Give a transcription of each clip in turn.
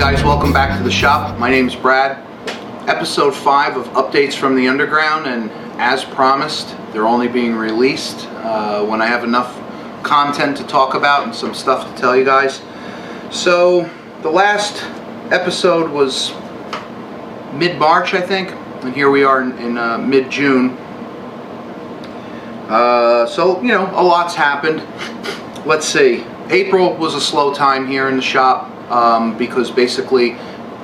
guys, welcome back to the shop. My name's Brad. Episode 5 of Updates from the Underground, and as promised, they're only being released when I have enough content to talk about and some stuff to tell you guys. So the last episode was mid-March, I think, and here we are in mid-June. So, you know, a lot's happened. Let's see. April was a slow time here in the shop because basically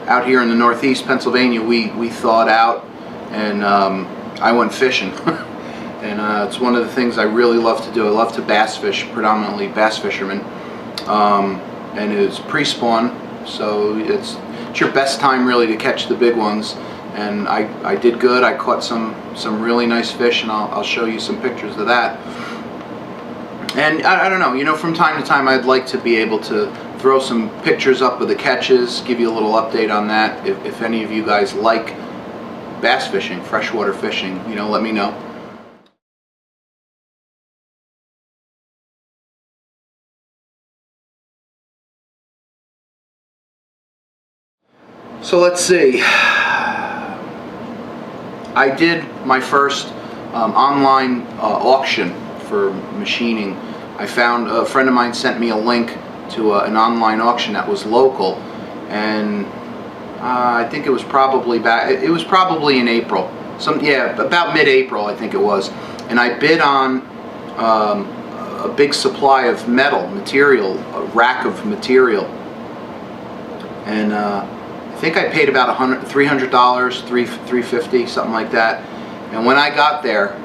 out here in the Northeast Pennsylvania we thawed out, and I went fishing. And it's one of the things I really love to do. I love to bass fish, predominantly bass fisherman. And it was pre-spawn, so it's your best time really to catch the big ones. And I did good. I caught some really nice fish, and I'll show you some pictures of that. And I don't know, you know, from time to time I'd like to be able to throw some pictures up of the catches, give you a little update on that. If any of you guys like bass fishing, freshwater fishing, you know, let me know. So let's see. I did my first online auction for machining. I found a friend of mine sent me a link to an online auction that was local, and I think it was probably back. It was probably in April. About mid-April I think it was. And I bid on a big supply of material, a rack of material, and I think I paid about $300, $350, something like that. And when I got there,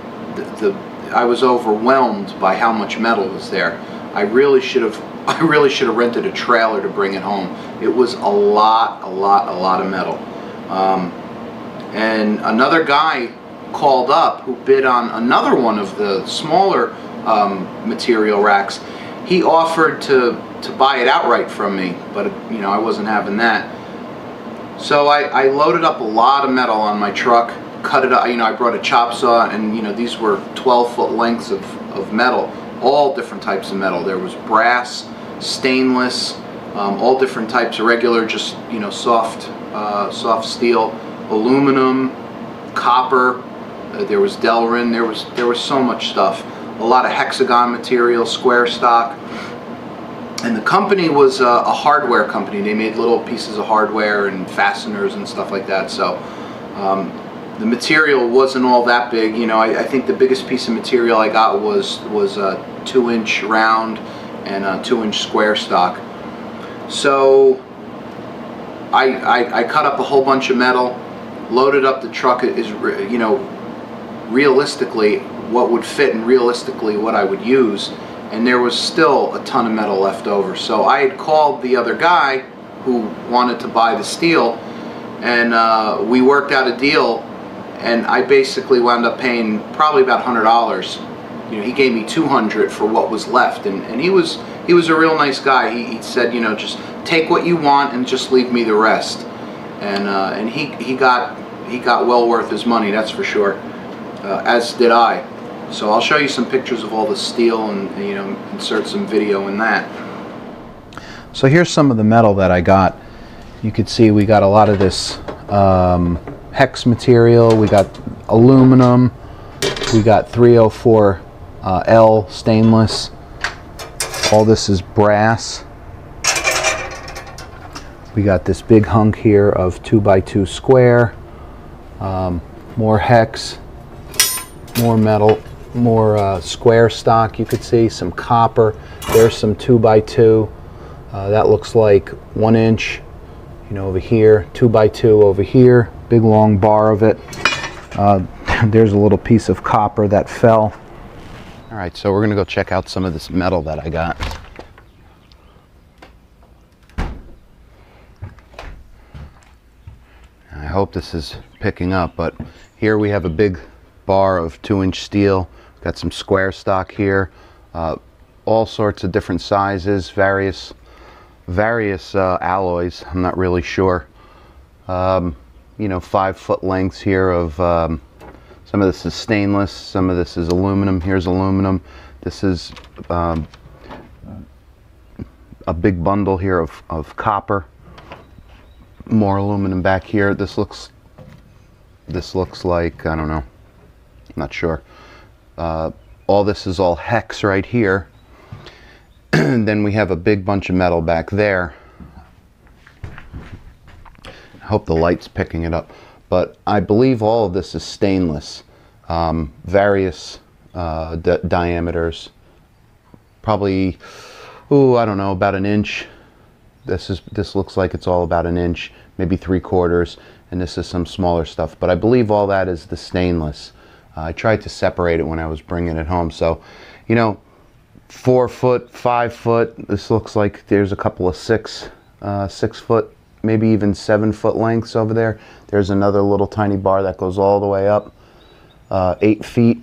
I was overwhelmed by how much metal was there. I really should have rented a trailer to bring it home. It was a lot of metal. And another guy called up who bid on another one of the smaller material racks. He offered to buy it outright from me, but you know, I wasn't having that. So I loaded up a lot of metal on my truck, cut it up. You know, I brought a chop saw, and you know, these were 12-foot lengths of metal, all different types of metal. There was brass, stainless, all different types of regular, just, you know, soft steel, aluminum, copper. There was Delrin. There was so much stuff. A lot of hexagon material, square stock. And the company was a hardware company. They made little pieces of hardware and fasteners and stuff like that. So the material wasn't all that big. You know, I think the biggest piece of material I got was a 2-inch round and a 2-inch square stock. So I cut up a whole bunch of metal, loaded up the truck. Is, you know, realistically what would fit and realistically what I would use. And there was still a ton of metal left over. So I had called the other guy who wanted to buy the steel, and we worked out a deal, and I basically wound up paying probably about $100. You know, he gave me $200 for what was left, and he was a real nice guy. He said, you know, just take what you want and just leave me the rest. And he got well worth his money, that's for sure. As did I. So I'll show you some pictures of all the steel and, you know, insert some video in that. So here's some of the metal that I got. You can see we got a lot of this hex material. We got aluminum. We got 304L stainless. All this is brass. We got this big hunk here of 2x2 square. More hex. More metal. More square stock, you could see, some copper. There's some 2x2. That looks like 1 inch, you know, over here, 2x2 over here, big long bar of it. There's a little piece of copper that fell. All right, so we're gonna go check out some of this metal that I got. I hope this is picking up, but here we have a big bar of 2-inch steel. Got some square stock here, all sorts of different sizes, various alloys. I'm not really sure. You know, 5-foot lengths here of some of this is stainless, some of this is aluminum. Here's aluminum. This is a big bundle here of copper. more aluminum back here. This looks like, I don't know, I'm not sure. All this is all hex right here. And then we have a big bunch of metal back there. I hope the light's picking it up. But I believe all of this is stainless. Various diameters. Probably, I don't know, about an inch. This looks like it's all about an inch, maybe 3/4, and this is some smaller stuff. But I believe all that is the stainless. I tried to separate it when I was bringing it home. So, you know, 4 foot, 5 foot. This looks like there's a couple of 6 foot, maybe even 7 foot lengths over there. There's another little tiny bar that goes all the way up, 8 feet.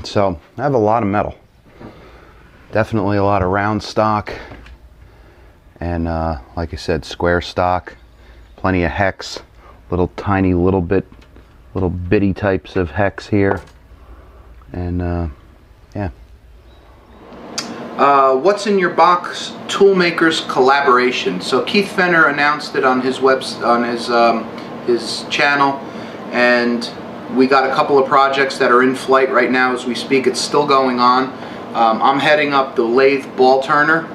So I have a lot of metal. Definitely a lot of round stock. And like I said, square stock, plenty of hex, little bitty types of hex here, and yeah. What's in your box? Toolmakers collaboration. So Keith Fenner announced it on his his channel, and we got a couple of projects that are in flight right now as we speak. It's still going on. I'm heading up the lathe ball turner.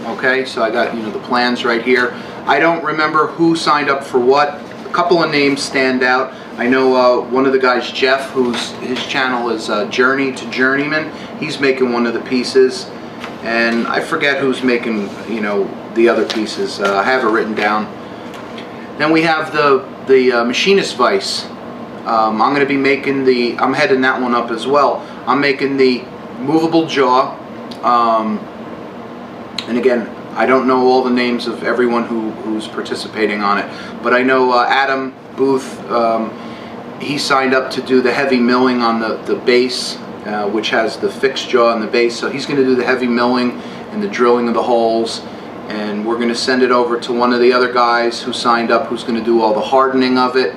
Okay, so I got, you know, the plans right here. I don't remember who signed up for what. A couple of names stand out. I know one of the guys, Jeff, his channel is Journey to Journeyman. He's making one of the pieces, and I forget who's making, you know, the other pieces. I have it written down. Then we have the machinist vise. I'm going to be making I'm heading that one up as well. I'm making the movable jaw. And again, I don't know all the names of everyone who's participating on it, but I know Adam Booth, he signed up to do the heavy milling on the base, which has the fixed jaw on the base, so he's going to do the heavy milling and the drilling of the holes, and we're going to send it over to one of the other guys who signed up, who's going to do all the hardening of it,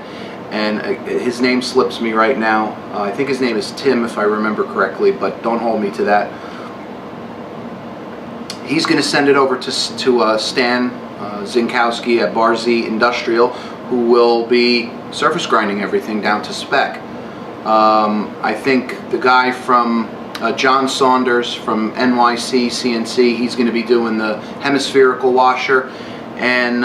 and his name slips me right now. I think his name is Tim, if I remember correctly, but don't hold me to that. He's going to send it over to Stan Zinkowski at Bar Z Industrial, who will be surface grinding everything down to spec. I think the guy from John Saunders from NYC CNC, he's going to be doing the hemispherical washer, and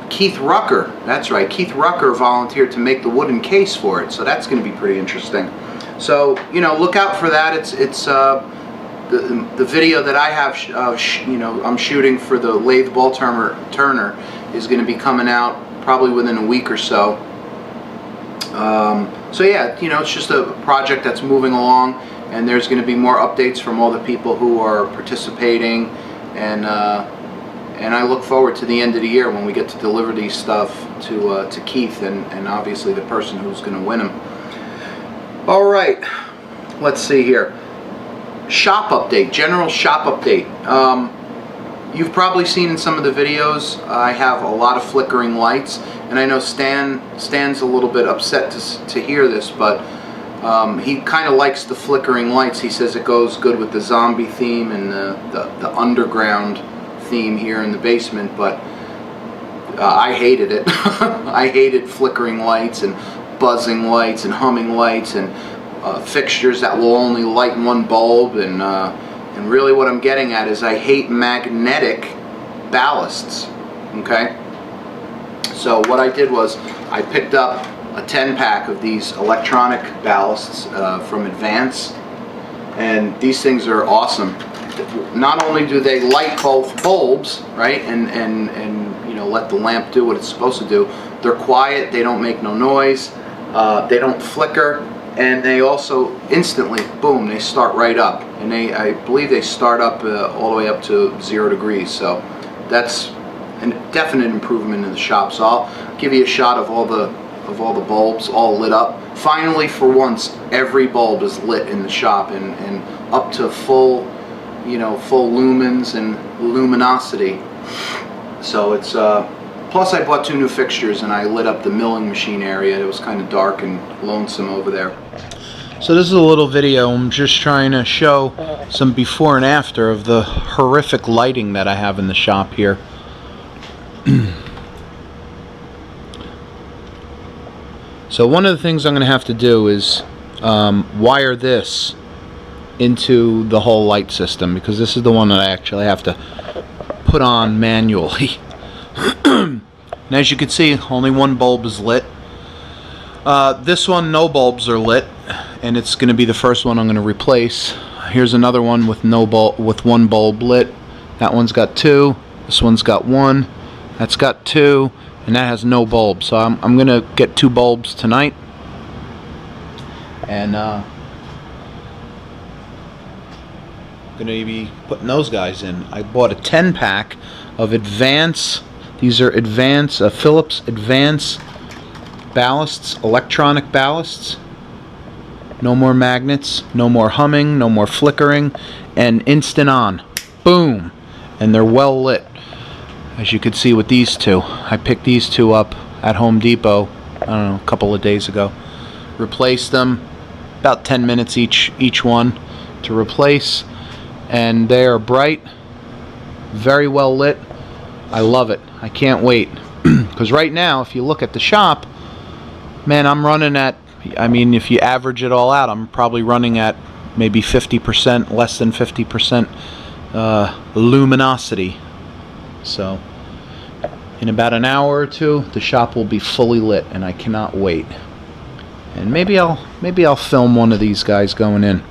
Keith Rucker, that's right, Keith Rucker volunteered to make the wooden case for it, so that's going to be pretty interesting. So, you know, look out for that. It's the video that I have, you know, I'm shooting for the lathe ball turner is going to be coming out probably within a week or so. So yeah, you know, it's just a project that's moving along, and there's going to be more updates from all the people who are participating, and I look forward to the end of the year when we get to deliver these stuff to Keith and obviously the person who's going to win them. All right, let's see here. Shop update, general shop update. You've probably seen in some of the videos I have a lot of flickering lights, and I know Stan's a little bit upset to hear this, but he kind of likes the flickering lights. He says it goes good with the zombie theme and the underground theme here in the basement, but I hated it. I hated flickering lights and buzzing lights and humming lights and fixtures that will only light one bulb, and really what I'm getting at is I hate magnetic ballasts. Okay, so what I did was I picked up a 10-pack of these electronic ballasts from Advance, and these things are awesome. Not only do they light both bulbs, right, and you know, let the lamp do what it's supposed to do, they're quiet, they don't make no noise, they don't flicker, and they also instantly, boom, they start right up, and I believe they start up all the way up to 0 degrees. So that's a definite improvement in the shop. So I'll give you a shot of all the bulbs all lit up. Finally, for once, every bulb is lit in the shop and up to full, you know, full lumens and luminosity. So it's plus I bought 2 new fixtures and I lit up the milling machine area. It was kind of dark and lonesome over there. So this is a little video. I'm just trying to show some before and after of the horrific lighting that I have in the shop here. So one of the things I'm going to have to do is wire this into the whole light system, because this is the one that I actually have to put on manually. And as you can see, only one bulb is lit. This one, no bulbs are lit, and it's going to be the first one I'm going to replace. Here's another one with one bulb lit. That one's got 2. This one's got 1. That's got 2, and that has no bulb. So I'm going to get 2 bulbs tonight, and going to be putting those guys in. I bought a 10-pack of Advance. These are Advance Philips Advance ballasts, electronic ballasts. No more magnets, no more humming, no more flickering, and instant on. Boom! And they're well lit, as you could see with these two. I picked these two up at Home Depot, I don't know, a couple of days ago. Replaced them, about 10 minutes each one to replace, and they are bright, very well lit. I love it. I can't wait. Because right now, if you look at the shop, man, I'm running at, I mean, if you average it all out, I'm probably running at maybe 50%, less than 50% luminosity. So in about an hour or two, the shop will be fully lit, and I cannot wait. And maybe I'll film one of these guys going in.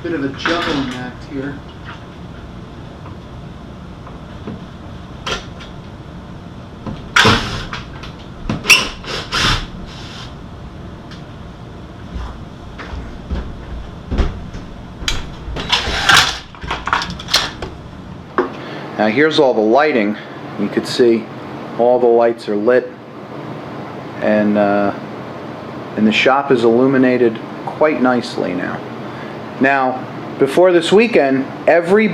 Bit of a juggling act here. Now here's all the lighting. You can see all the lights are lit, and the shop is illuminated quite nicely now. Now, before this weekend, every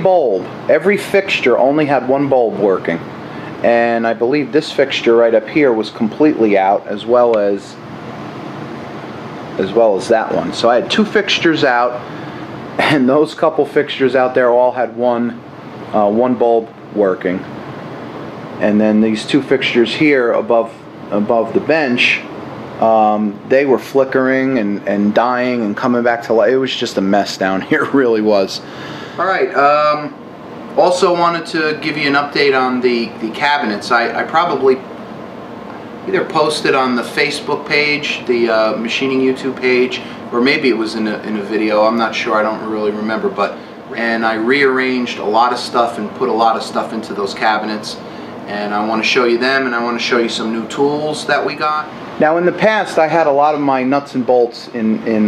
fixture only had one bulb working. And I believe this fixture right up here was completely out, as well as that one. So I had 2 fixtures out, and those couple fixtures out there all had one bulb working. And then these 2 fixtures here above the bench, they were flickering and dying and coming back to life. It was just a mess down here. It really was. All right. Also wanted to give you an update on the cabinets. I probably either posted on the Facebook page, the Machining YouTube page, or maybe it was in a video. I'm not sure. I don't really remember. And I rearranged a lot of stuff and put a lot of stuff into those cabinets. And I want to show you them, and I want to show you some new tools that we got. Now, in the past, I had a lot of my nuts and bolts in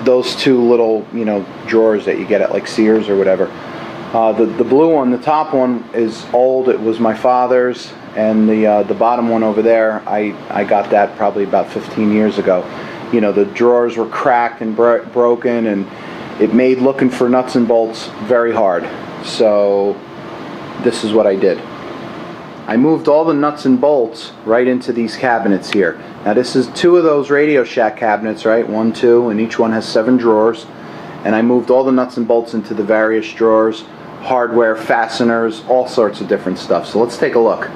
those 2 little, drawers that you get at like Sears or whatever. The blue one, the top one, is old. It was my father's, and the bottom one over there, I got that probably about 15 years ago. The drawers were cracked and broken, and it made looking for nuts and bolts very hard. So this is what I did. I moved all the nuts and bolts right into these cabinets here. Now this is 2 of those Radio Shack cabinets, right? 1, 2, and each one has 7 drawers. And I moved all the nuts and bolts into the various drawers, hardware, fasteners, all sorts of different stuff. So let's take a look.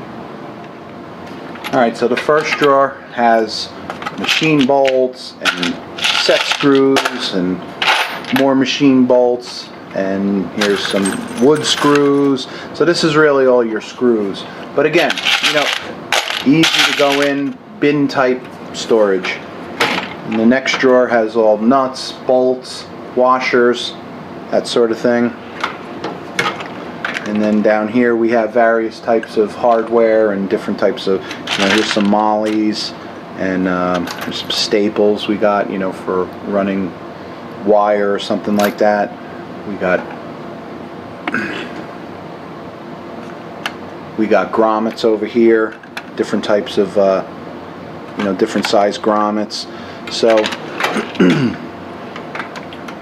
Alright, so the first drawer has machine bolts and set screws and more machine bolts and here's some wood screws. So this is really all your screws. But again, you know, easy to go in, bin type storage. And the next drawer has all nuts, bolts, washers, that sort of thing. And then down here we have various types of hardware and different types of, you know, here's some mollies and there's some staples we got, you know, for running wire or something like that. We got grommets over here, different types of, you know, different size grommets. So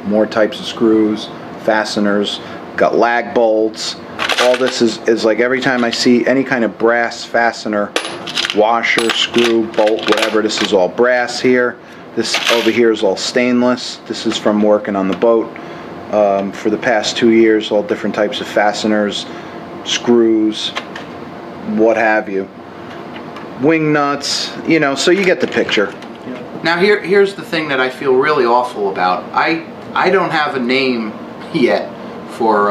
more types of screws, fasteners, got lag bolts. All this is like every time I see any kind of brass fastener, washer, screw, bolt, whatever, this is all brass here. This over here is all stainless. This is from working on the boat for the past 2 years, all different types of fasteners, screws, what have you. Wing nuts, you know, so you get the picture. Now here's the thing that I feel really awful about. I don't have a name yet for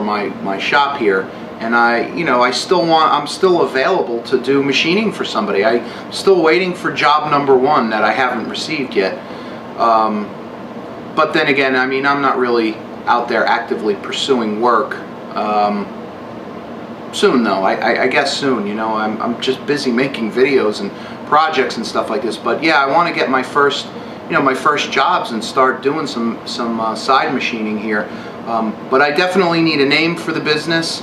my shop here, and I'm still available to do machining for somebody. I'm still waiting for job number 1 that I haven't received yet. But then again, I mean, I'm not really out there actively pursuing work. Soon though, I guess soon. You know, I'm just busy making videos and projects and stuff like this. But yeah, I want to get my first, you know, my first jobs and start doing some side machining here. But I definitely need a name for the business,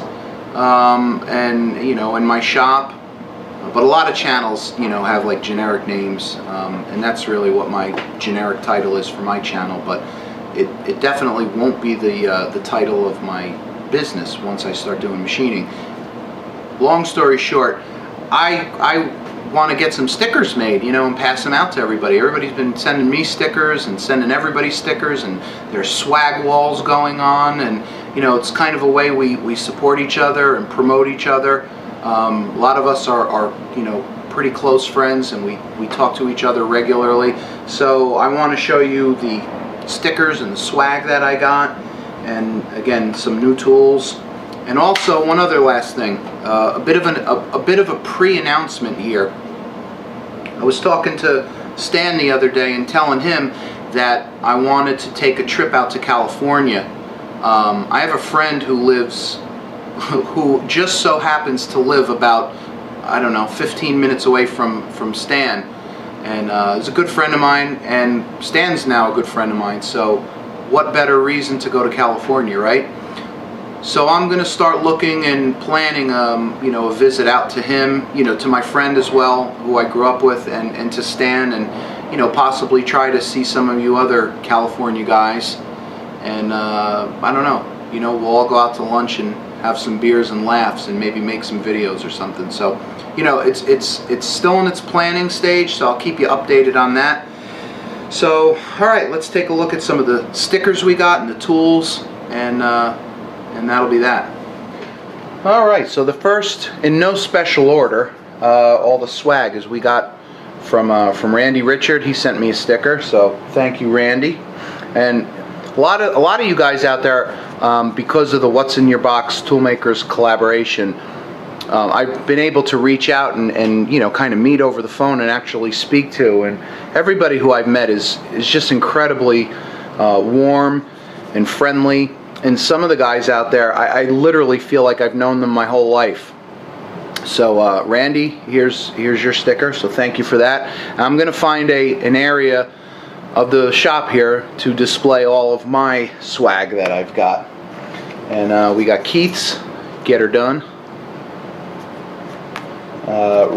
and you know, in my shop. But a lot of channels, you know, have like generic names, and that's really what my generic title is for my channel. But it definitely won't be the title of my business once I start doing machining. Long story short, I want to get some stickers made, you know, and pass them out to everybody. Everybody's been sending me stickers and sending everybody stickers, and there's swag walls going on, and you know, it's kind of a way we support each other and promote each other. A lot of us are you know, pretty close friends, and we talk to each other regularly. So I want to show you the stickers and the swag that I got, and again, some new tools. And also one other last thing, a bit of a pre-announcement here. I was talking to Stan the other day and telling him that I wanted to take a trip out to California. I have a friend who just so happens to live about, I don't know, 15 minutes away from Stan, and he's a good friend of mine, and Stan's now a good friend of mine. So what better reason to go to California, right? So I'm going to start looking and planning, you know, a visit out to him, you know, to my friend as well, who I grew up with, and to Stan, and, you know, possibly try to see some of you other California guys. And I don't know, you know, we'll all go out to lunch and have some beers and laughs and maybe make some videos or something. So, you know, it's still in its planning stage, so I'll keep you updated on that. So, all right, let's take a look at some of the stickers we got and the tools, and that'll be that. All right, so the first, in no special order, all the swag is we got from Randy Richard. He sent me a sticker, so thank you, Randy. And a lot of you guys out there, because of the What's in Your Box Toolmakers collaboration, I've been able to reach out and you know, kind of meet over the phone and actually speak to, and everybody who I've met is just incredibly warm and friendly. And some of the guys out there, I literally feel like I've known them my whole life. So Randy, here's your sticker, so thank you for that. I'm going to find an area of the shop here to display all of my swag that I've got. And we got Keith's Get Her Done.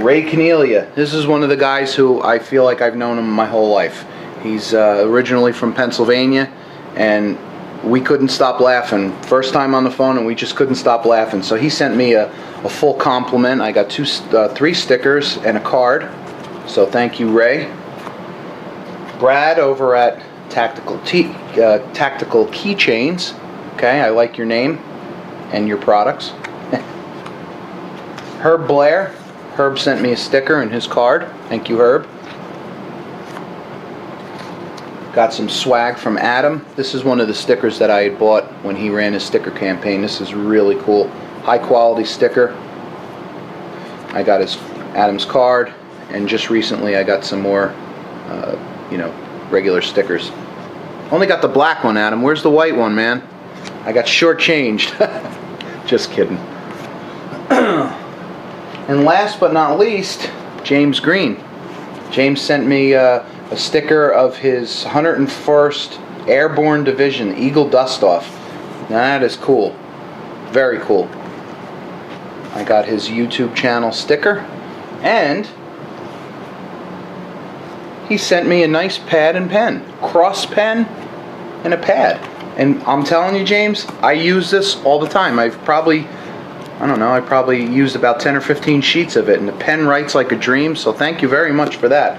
Ray Cornelia, this is one of the guys who I feel like I've known him my whole life. He's originally from Pennsylvania, and we couldn't stop laughing. First time on the phone, and we just couldn't stop laughing. So he sent me a full compliment. I got 3 stickers and a card. So thank you, Ray. Brad over at Tactical Keychains. Okay, I like your name and your products. Herb Blair. Herb sent me a sticker and his card. Thank you, Herb. got some swag from Adam. This is one of the stickers that I had bought when he ran his sticker campaign. This is really cool. High quality sticker. I got Adam's card, and just recently I got some more, you know, regular stickers. Only got the black one, Adam. Where's the white one, man? I got shortchanged. Just kidding. And last but not least, James Green. James sent me a sticker of his 101st Airborne Division Eagle Dust-Off. Now that is cool. Very cool. I got his YouTube channel sticker, and he sent me a nice pad and pen. Cross pen and a pad. And I'm telling you, James, I use this all the time. I probably used about 10 or 15 sheets of it, and the pen writes like a dream, so thank you very much for that.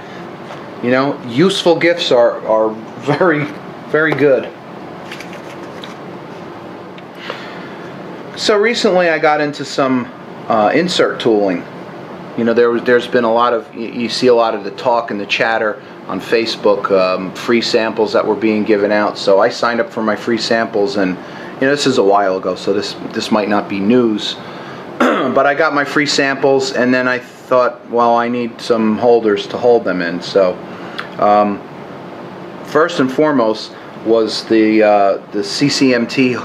You know, useful gifts are very, very good. So recently I got into some insert tooling. You know, there's been a lot of, you see a lot of the talk and the chatter on Facebook, free samples that were being given out. So I signed up for my free samples, and you know, this is a while ago, so this might not be news. But I got my free samples, and then I thought, well, I need some holders to hold them in. So first and foremost was the CCMT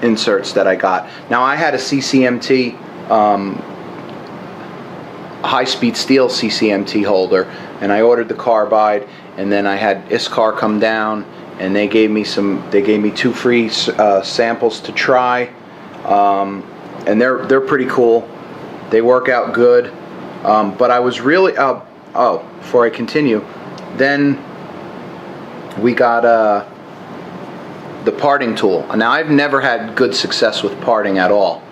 inserts that I got. Now I had a CCMT high-speed steel CCMT holder, and I ordered the carbide, and then I had ISCAR come down, and they gave me 2 free samples to try, and they're pretty cool. They work out good, but I was really before I continue, then we got the parting tool. Now I've never had good success with parting at all,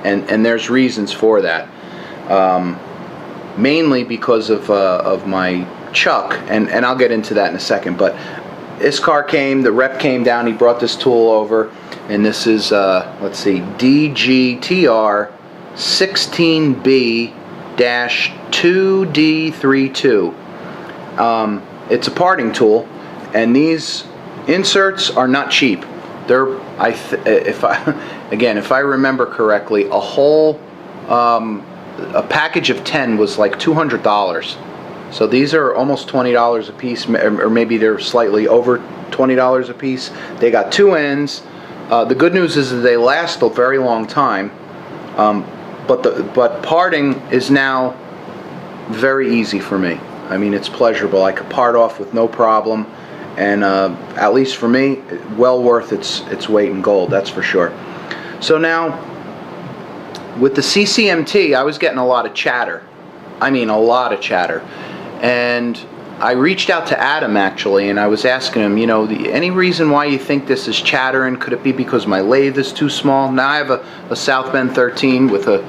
and there's reasons for that. Mainly because of my chuck, and I'll get into that in a second. But ISCAR came, the rep came down, he brought this tool over, and this is let's see, DGTR 16B-2D32. It's a parting tool, and these inserts are not cheap. They're if I remember correctly, a package of 10 was like $200. So these are almost $20 a piece, or maybe they're slightly over $20 a piece. They got 2 ends. The good news is that they last a very long time. But parting is now very easy for me. I mean, it's pleasurable. I could part off with no problem, and at least for me, well worth its weight in gold. That's for sure. So now, with the CCMT, I was getting a lot of chatter. I mean, a lot of chatter. And I reached out to Adam, actually, and I was asking him, you know, any reason why you think this is chattering? Could it be because my lathe is too small? Now I have a South Bend 13 with a...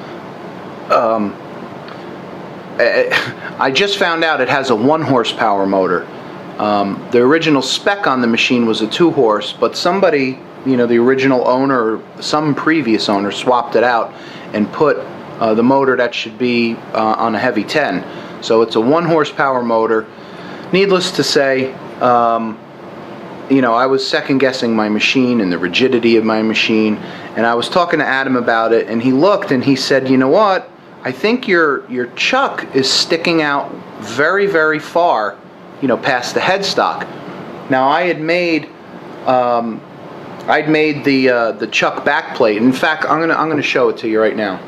I just found out it has a 1 horsepower motor. The original spec on the machine was a 2 horse, but somebody, you know, the original owner or some previous owner swapped it out and put the motor that should be on a heavy 10. So it's a 1 horsepower motor. Needless to say, you know, I was second guessing my machine and the rigidity of my machine, and I was talking to Adam about it, and he looked and he said, you know what, I think your chuck is sticking out very, very far, you know, past the headstock. Now I had made the chuck backplate. In fact, I'm gonna show it to you right now.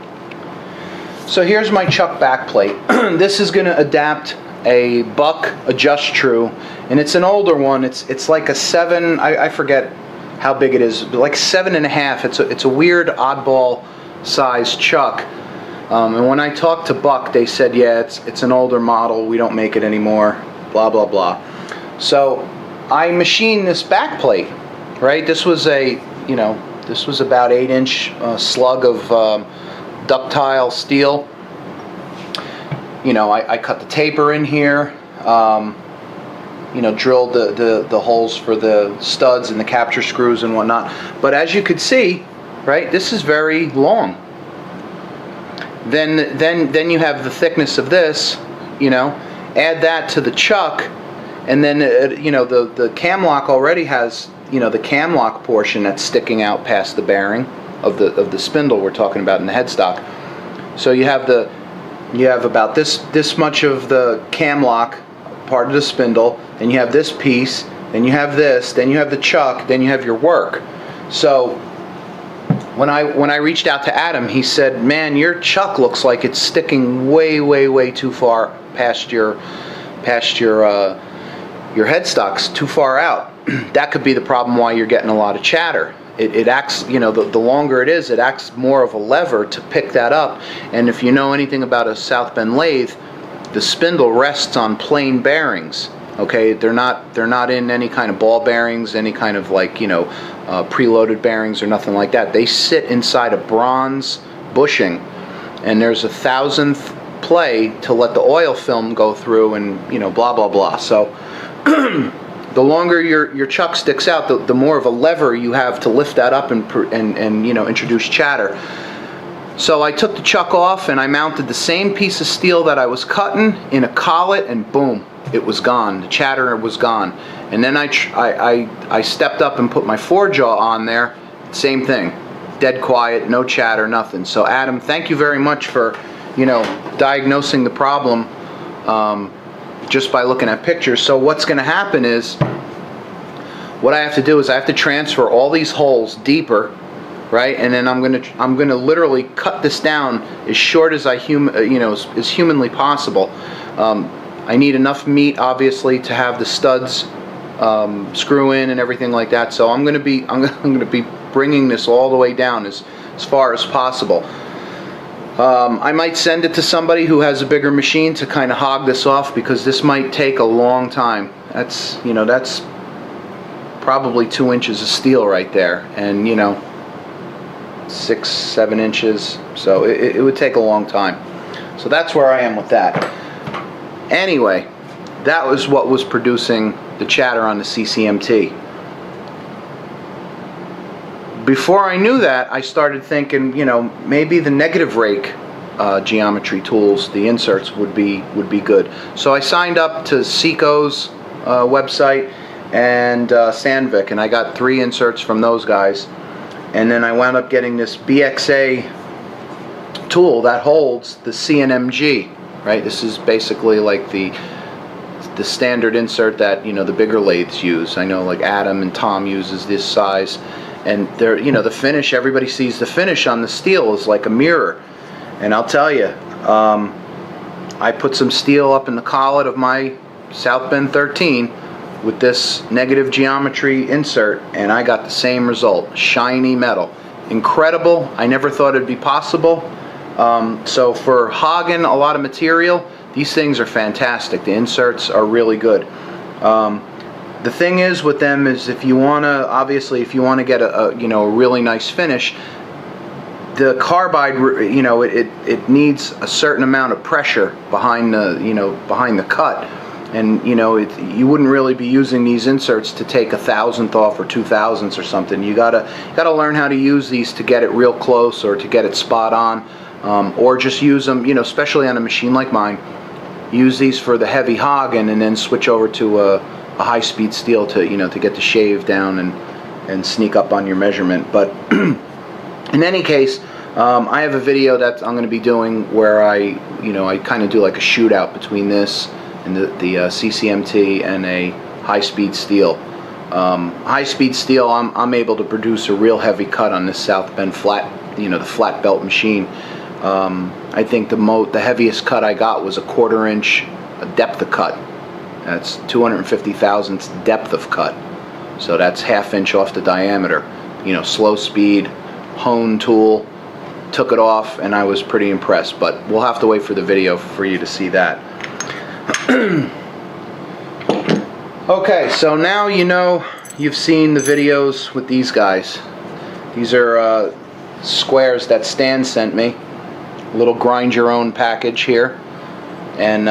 So here's my chuck backplate. This is gonna adapt a Buck Adjust True, and it's an older one. It's like a 7. I forget how big it is, but like 7.5. It's a weird oddball size chuck. And when I talked to Buck, they said, yeah, it's an older model. We don't make it anymore. Blah blah blah. So I machined this backplate. Right, this was about 8-inch slug of ductile steel. You know, I cut the taper in here. You know, drilled the holes for the studs and the capture screws and whatnot. But as you could see, right, this is very long. Then you have the thickness of this. You know, add that to the chuck, And then you know, the cam lock already has, you know, the cam lock portion that's sticking out past the bearing of the spindle we're talking about in the headstock. So you have about this much of the cam lock part of the spindle, then you have this piece, then you have this, then you have the chuck, then you have your work. So when I reached out to Adam, he said, "Man, your chuck looks like it's sticking way too far past your headstock's too far out." That could be the problem why you're getting a lot of chatter. It acts, you know, the longer it is, it acts more of a lever to pick that up. And if you know anything about a South Bend lathe, the spindle rests on plain bearings. Okay, they're not in any kind of ball bearings, any kind of, like, you know, preloaded bearings or nothing like that. They sit inside a bronze bushing, and there's a 1,000th play to let the oil film go through, and, you know, blah blah blah. So the longer your chuck sticks out, the more of a lever you have to lift that up and you know, introduce chatter. So I took the chuck off and I mounted the same piece of steel that I was cutting in a collet, and boom, it was gone. The chatter was gone. And then I stepped up and put my 4-jaw on there. Same thing, dead quiet, no chatter, nothing. So Adam, thank you very much for, you know, diagnosing the problem just by looking at pictures. So what's going to happen is, what I have to do is I have to transfer all these holes deeper, right? And then I'm gonna literally cut this down as short as as humanly possible. I need enough meat, obviously, to have the studs screw in and everything like that. So I'm gonna be bringing this all the way down as far as possible. I might send it to somebody who has a bigger machine to kind of hog this off, because this might take a long time. That's, you know, that's probably 2 inches of steel right there, and, you know, 6-7 inches, so it would take a long time. So that's where I am with that. Anyway, that was what was producing the chatter on the CCMT. Before I knew that, I started thinking, you know, maybe the negative rake geometry tools, the inserts, would be good. So I signed up to Seiko's website and Sandvik, and I got 3 inserts from those guys. And then I wound up getting this BXA tool that holds the CNMG, right? This is basically like the standard insert that, you know, the bigger lathes use. I know, like, Adam and Tom uses this size, and they're, you know, the finish, everybody sees the finish on the steel is like a mirror. And I'll tell you, I put some steel up in the collet of my South Bend 13 with this negative geometry insert, and I got the same result. Shiny metal. Incredible. I never thought it'd be possible. So for hogging a lot of material, these things are fantastic. The inserts are really good. The thing is with them is, if you want to, obviously, if you want to get a really nice finish, the carbide, you know, it needs a certain amount of pressure behind the cut. And, you know, you wouldn't really be using these inserts to take 1,000th off or 2,000ths or something. You gotta learn how to use these to get it real close, or to get it spot on, or just use them, you know, especially on a machine like mine. Use these for the heavy hogging, and then switch over to a high-speed steel to, you know, to get the shave down and sneak up on your measurement. But in any case, I have a video that I'm going to be doing where I kind of do like a shootout between this and the CCMT and a high-speed steel. High-speed steel, I'm able to produce a real heavy cut on this South Bend flat, you know, the flat belt machine. I think the heaviest cut I got was a 1/4 inch depth of cut. That's 250 thousandths depth of cut. So that's 1/2 inch off the diameter. You know, slow speed, hone tool, took it off, and I was pretty impressed. But we'll have to wait for the video for you to see that. Okay, so now you know, you've seen the videos with these guys. These are squares that Stan sent me. A little grind your own package here. And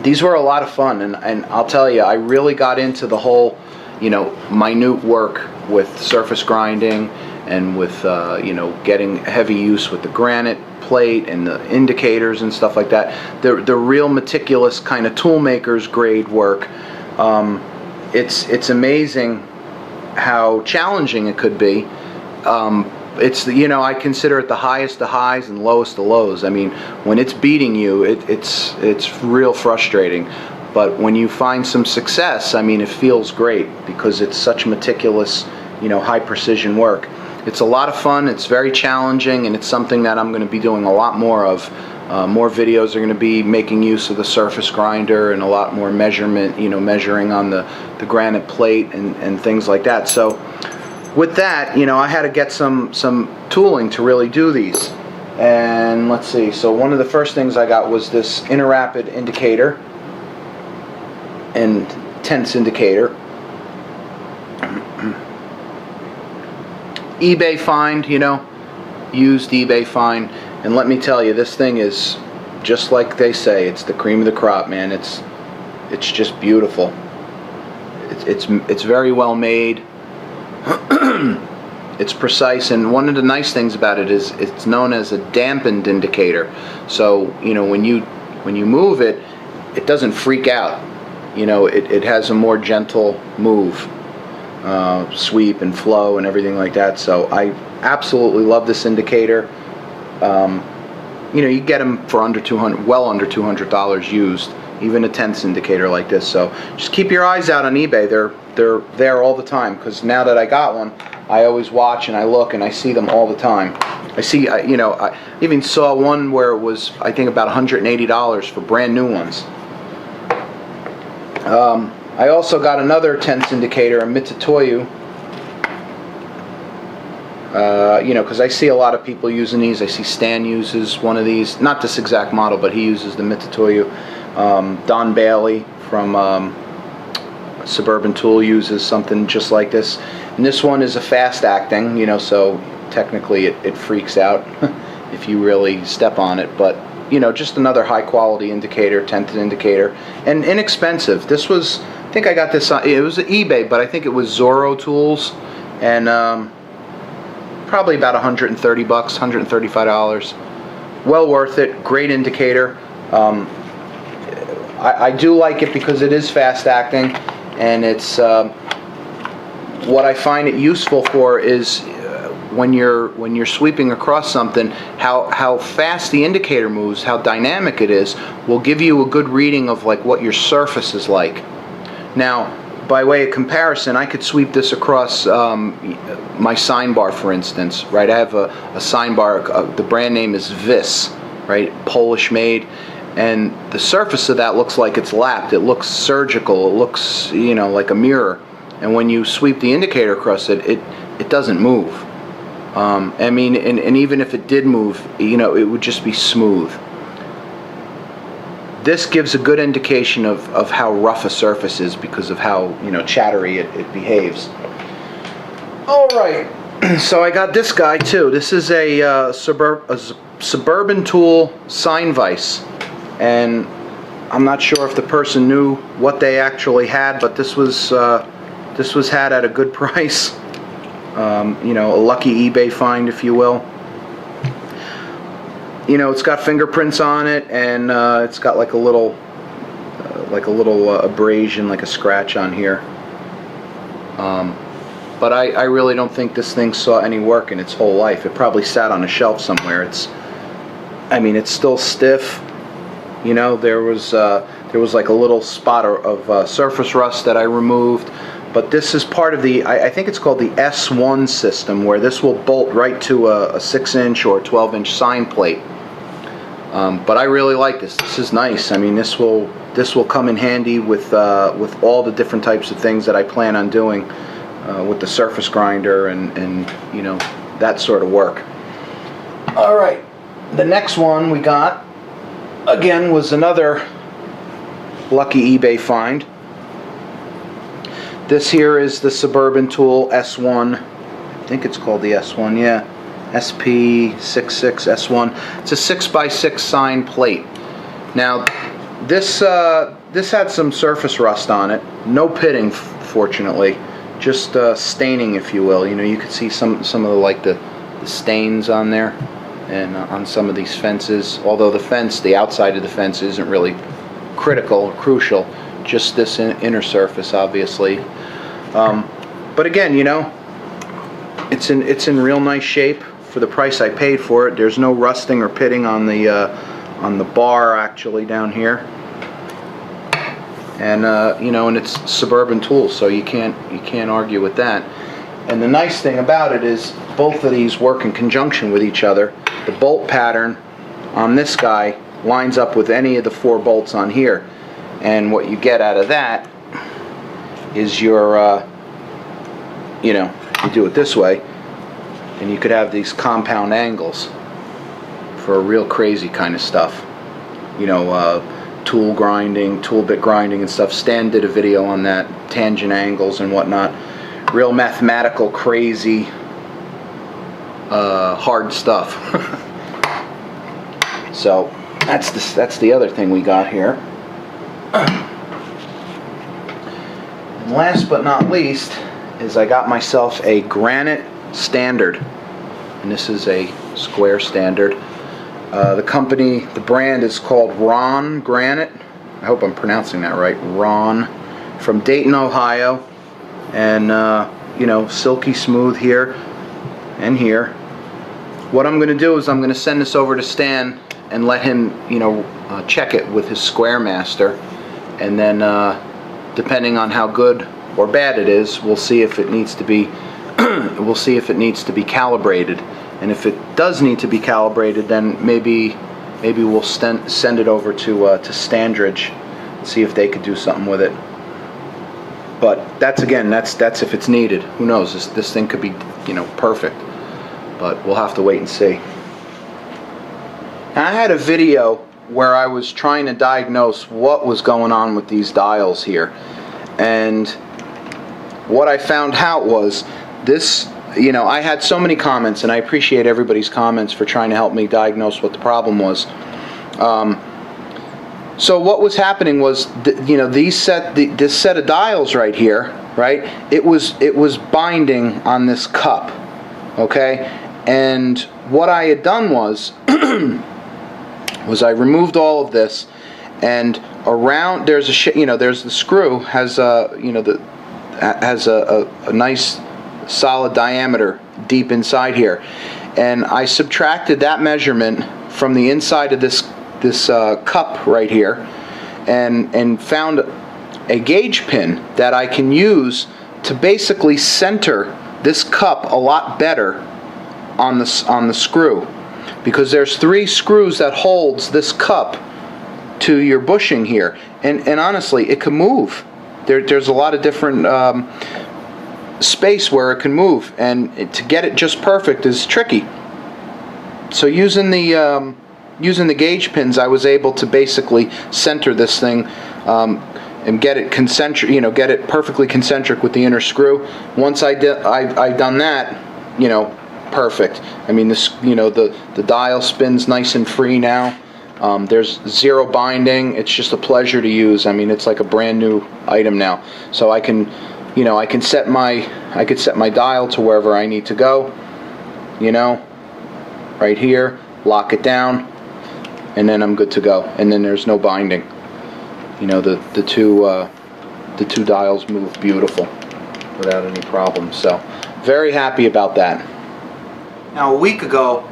these were a lot of fun, and I'll tell you, I really got into the whole, you know, minute work with surface grinding, and with you know, getting heavy use with the granite plate and the indicators and stuff like that. The real meticulous kind of toolmaker's grade work. It's amazing how challenging it could be. It's, you know, I consider it the highest of highs and lowest of lows. I mean, when it's beating you, it's real frustrating. But when you find some success, I mean, it feels great because it's such meticulous, you know, high precision work. It's a lot of fun. It's very challenging, and it's something that I'm going to be doing a lot more of. More videos are going to be making use of the surface grinder, and a lot more measurement, you know, measuring on the granite plate and things like that. So with that, you know, I had to get some tooling to really do these. And let's see, so one of the first things I got was this inter-rapid indicator and tense indicator. eBay find, you know, used eBay find. And let me tell you, this thing is just like they say, it's the cream of the crop, man. It's just beautiful. It's very well made. It's precise, and one of the nice things about it is it's known as a dampened indicator. So, you know, when you move it, it doesn't freak out. You know, it has a more gentle move, sweep and flow and everything like that. So I absolutely love this indicator. You know, you get them for under $200, well under $200 used, even a tense indicator like this. So just keep your eyes out on eBay. They're there all the time, because now that I got one, I always watch and I look and I see them all the time. I see, you know, I even saw one where it was, I think, about $180 for brand new ones. I also got another tense indicator, a Mitutoyo. You know, because I see a lot of people using these. I see Stan uses one of these, not this exact model, but he uses the Mitutoyo. Don Bailey from Suburban Tool uses something just like this. And this one is a fast acting, you know, so technically it freaks out if you really step on it. But, you know, just another high quality indicator, tented indicator, and inexpensive. This was, I think I got this on, it was eBay, but I think it was Zorro Tools, and probably about $130, $135. Well worth it. Great indicator. I do like it because it is fast acting, and it's what I find it useful for is when you're sweeping across something, how fast the indicator moves, how dynamic it is, will give you a good reading of like what your surface is like. Now, by way of comparison, I could sweep this across my sign bar, for instance, right? I have a sign bar, the brand name is Vis, right? Polish made, and the surface of that looks like it's lapped. It looks surgical. It looks, you know, like a mirror. And when you sweep the indicator across it, it doesn't move. I mean, and even if it did move, you know, it would just be smooth. This gives a good indication of how rough a surface is because of how, you know, chattery it behaves. All right, so I got this guy too. This is a Suburban Tool sign vise, and I'm not sure if the person knew what they actually had, but this was had at a good price. You know, a lucky eBay find, if you will. You know, it's got fingerprints on it, and it's got like a little abrasion, like a scratch on here. But I really don't think this thing saw any work in its whole life. It probably sat on a shelf somewhere. I mean, it's still stiff. You know, there was like a little spot of surface rust that I removed. But this is part of the, I think it's called the S1 system, where this will bolt right to a 6-inch or 12-inch sign plate. But I really like this. This is nice. I mean, this will come in handy with all the different types of things that I plan on doing with the surface grinder and you know, that sort of work. All right, the next one we got again was another lucky eBay find. This here is the Suburban Tool S1. I think it's called the S1, yeah. SP66 S1. It's a 6x6 sign plate. Now, this had some surface rust on it. No pitting, fortunately. Just staining, if you will. You know, you could see some of the stains on there. and on some of these fences. Although the outside of the fence isn't really critical or crucial, just this inner surface, obviously. But again, you know, it's in real nice shape for the price I paid for it. There's no rusting or pitting on the bar actually down here, and you know, and it's Suburban tools, so you can't argue with that. And the nice thing about it is both of these work in conjunction with each other. The bolt pattern on this guy lines up with any of the 4 bolts on here, and what you get out of that is your you know, you do it this way and you could have these compound angles for real crazy kind of stuff, you know, tool grinding, tool bit grinding and stuff. Stan did a video on that, tangent angles and whatnot. Real mathematical, crazy, hard stuff. So that's the other thing we got here. And last but not least is I got myself a granite standard, and this is a square standard. The company, the brand is called Ron Granite. I hope I'm pronouncing that right. Ron, from Dayton, Ohio, and you know, silky smooth here and here. What I'm going to do is I'm going to send this over to Stan and let him, you know, check it with his Square Master, and then depending on how good or bad it is, we'll see if it needs to be we'll see if it needs to be calibrated. And if it does need to be calibrated, then maybe we'll send it over to Standridge and see if they could do something with it. But that's if it's needed. Who knows? This thing could be, you know, perfect. But we'll have to wait and see. I had a video where I was trying to diagnose what was going on with these dials here, and what I found out was this. You know, I had so many comments, and I appreciate everybody's comments for trying to help me diagnose what the problem was. So what was happening was, you know, this set of dials right here, right? It was binding on this cup, okay? And what I had done was I removed all of this, and around there's the screw has a nice solid diameter deep inside here, and I subtracted that measurement from the inside of this cup right here, and found a gauge pin that I can use to basically center this cup a lot better on the screw, because there's 3 screws that holds this cup to your bushing here, and honestly, it can move. There's a lot of different space where it can move, and to get it just perfect is tricky. So using the gauge pins, I was able to basically center this thing and get it concentric, you know, get it perfectly concentric with the inner screw. Once I've done that, you know, perfect. I mean, this, you know, the dial spins nice and free now. There's 0 binding. It's just a pleasure to use. I mean, it's like a brand new item now. So I can, you know, I could set my dial to wherever I need to go, you know, right here, lock it down, and then I'm good to go. And then there's no binding. You know, the two dials move beautiful without any problems. So very happy about that. Now, a week ago,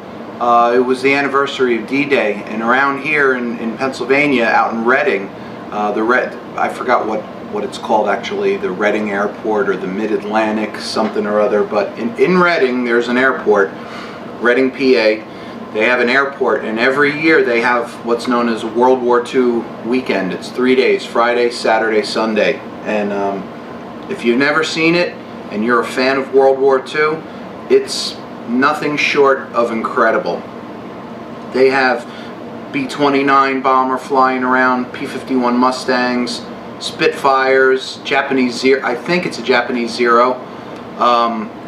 it was the anniversary of D-Day, and around here in Pennsylvania, out in Reading, I forgot what it's called actually, the Reading Airport or the Mid-Atlantic something or other, but in Reading there's an airport, Reading, PA. They have an airport, and every year they have what's known as a World War II weekend. It's 3 days, Friday, Saturday, Sunday, and if you've never seen it and you're a fan of World War II, it's nothing short of incredible. They have B-29 bomber flying around, P-51 Mustangs, Spitfires, Japanese Zero, I think it's a Japanese Zero,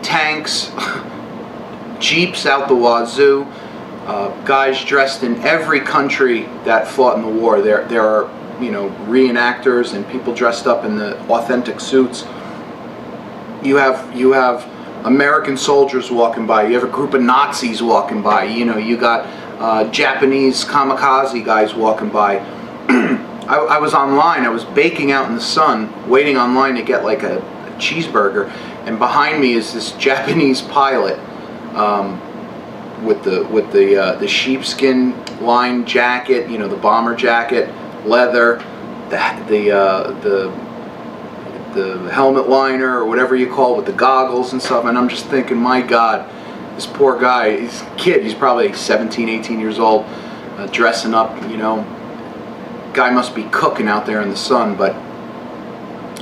tanks, Jeeps out the wazoo, guys dressed in every country that fought in the war. There are, you know, reenactors and people dressed up in the authentic suits. You have American soldiers walking by. You have a group of Nazis walking by. You know, you got Japanese kamikaze guys walking by. I was online. I was baking out in the sun, waiting online to get like a cheeseburger, and behind me is this Japanese pilot with the sheepskin lined jacket, you know, the bomber jacket, leather, the helmet liner or whatever you call it, with the goggles and stuff. And I'm just thinking, my God, this poor guy, he's a kid. He's probably 17, 18 years old, dressing up, you know. Guy must be cooking out there in the sun. But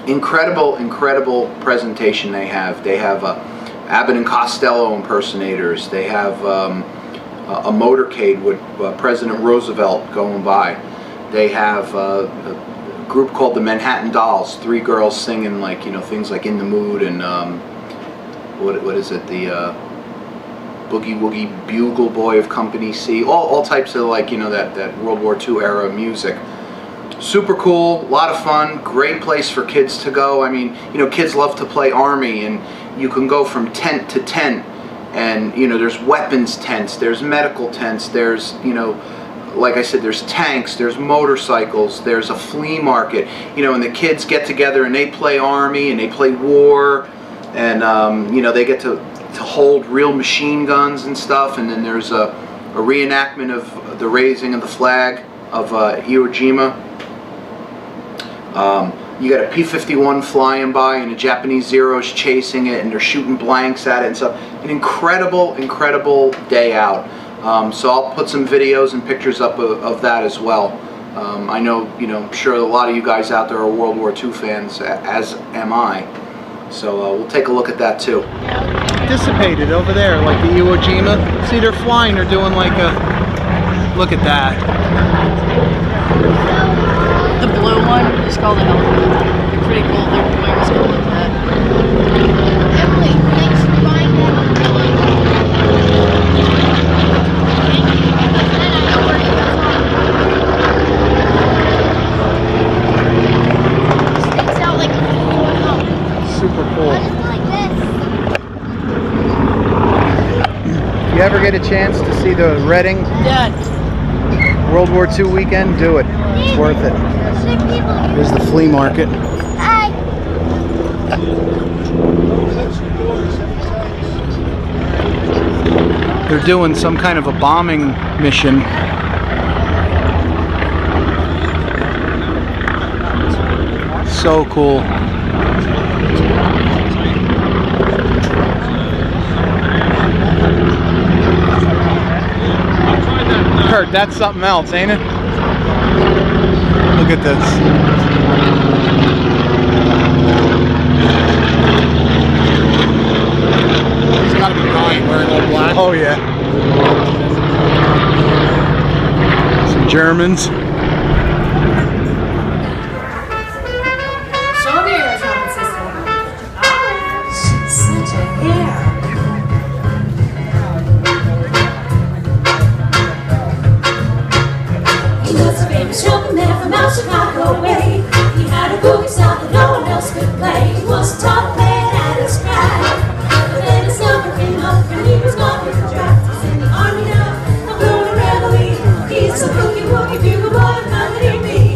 incredible presentation they have. They have Abbott and Costello impersonators. They have a motorcade with President Roosevelt going by. They have a group called the Manhattan Dolls. 3 girls singing, like, you know, things like "In the Mood" and what is it? The Boogie Woogie Bugle Boy of Company C. All types of, like, you know, that World War II era music. Super cool, a lot of fun, great place for kids to go. I mean, you know, kids love to play Army, and you can go from tent to tent, and, you know, there's weapons tents, there's medical tents, there's, you know, like I said, there's tanks, there's motorcycles, there's a flea market, you know, and the kids get together and they play Army and they play war, and, you know, they get to hold real machine guns and stuff. And then there's a reenactment of the raising of the flag of Iwo Jima. You got a P-51 flying by and a Japanese Zero's chasing it, and they're shooting blanks at it and stuff. An incredible day out. So I'll put some videos and pictures up of that as well. I know, you know, I'm sure a lot of you guys out there are World War II fans, as am I. So we'll take a look at that too. Dissipated over there, like the Iwo Jima. See, they're flying. They're doing like a. Look at that. The blue one is called a helicopter. They're pretty cool. They're wearing something like that. Emily, thanks for buying that. Thank you, because then I know where it goes on. Sticks out like a little. Super cool. What is like this? If you ever get a chance to see the Reading Dad. World War II weekend, do it. It's worth it. Here's the flea market. Hi. They're doing some kind of a bombing mission. So cool. Kurt, that's something else, ain't it? Look at this. He's got to be fine wearing all black. Oh yeah. Some Germans. Show me your trumpet system. Oh, such a hair. He was a famous trumpet man from out Chicago way. He had a boogie style that no one else could play. He was a top man at his craft. But then his number came up and he was gone with the draft. He's in the army now, I'm going to reveille. He's a boogie woogie bugle boy of company me. He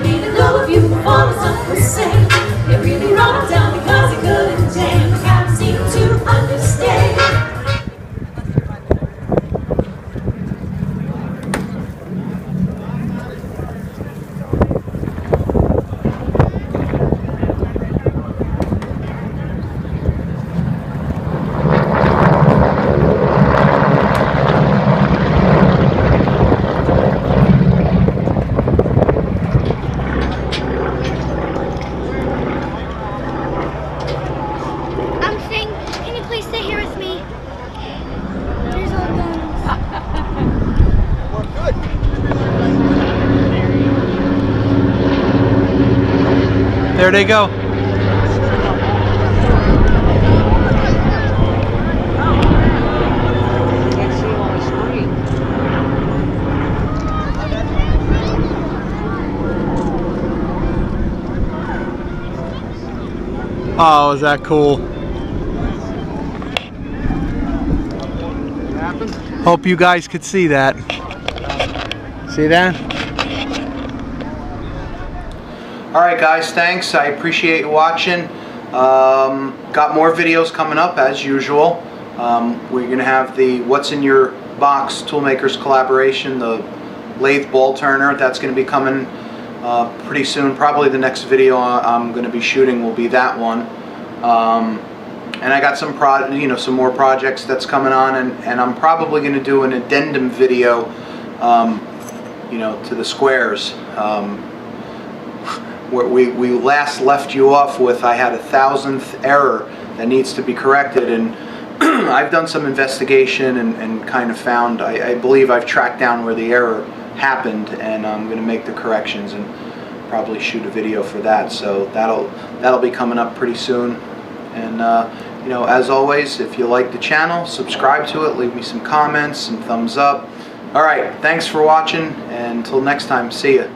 made a go of you, all his stuff was same. It really brought him down because he couldn't jam. The captain seemed to understand. I'm saying, can you please stay here with me? There's all guns. We're good. There they go. Oh, is that cool? Hope you guys could see that. See that? Alright guys, thanks. I appreciate you watching. Got more videos coming up as usual. We're going to have the What's in Your Box Toolmakers collaboration, the lathe ball turner. That's going to be coming pretty soon. Probably the next video I'm going to be shooting will be that one. And I got some some more projects that's coming on, and I'm probably going to do an addendum video, to the squares. Where we last left you off with, I had a 1,000th error that needs to be corrected, and I've done some investigation and kind of found, I believe I've tracked down where the error happened, and I'm going to make the corrections and probably shoot a video for that. So that'll be coming up pretty soon. And as always, if you like the channel, subscribe to it, leave me some comments, some thumbs up. Alright, thanks for watching, and until next time, see ya.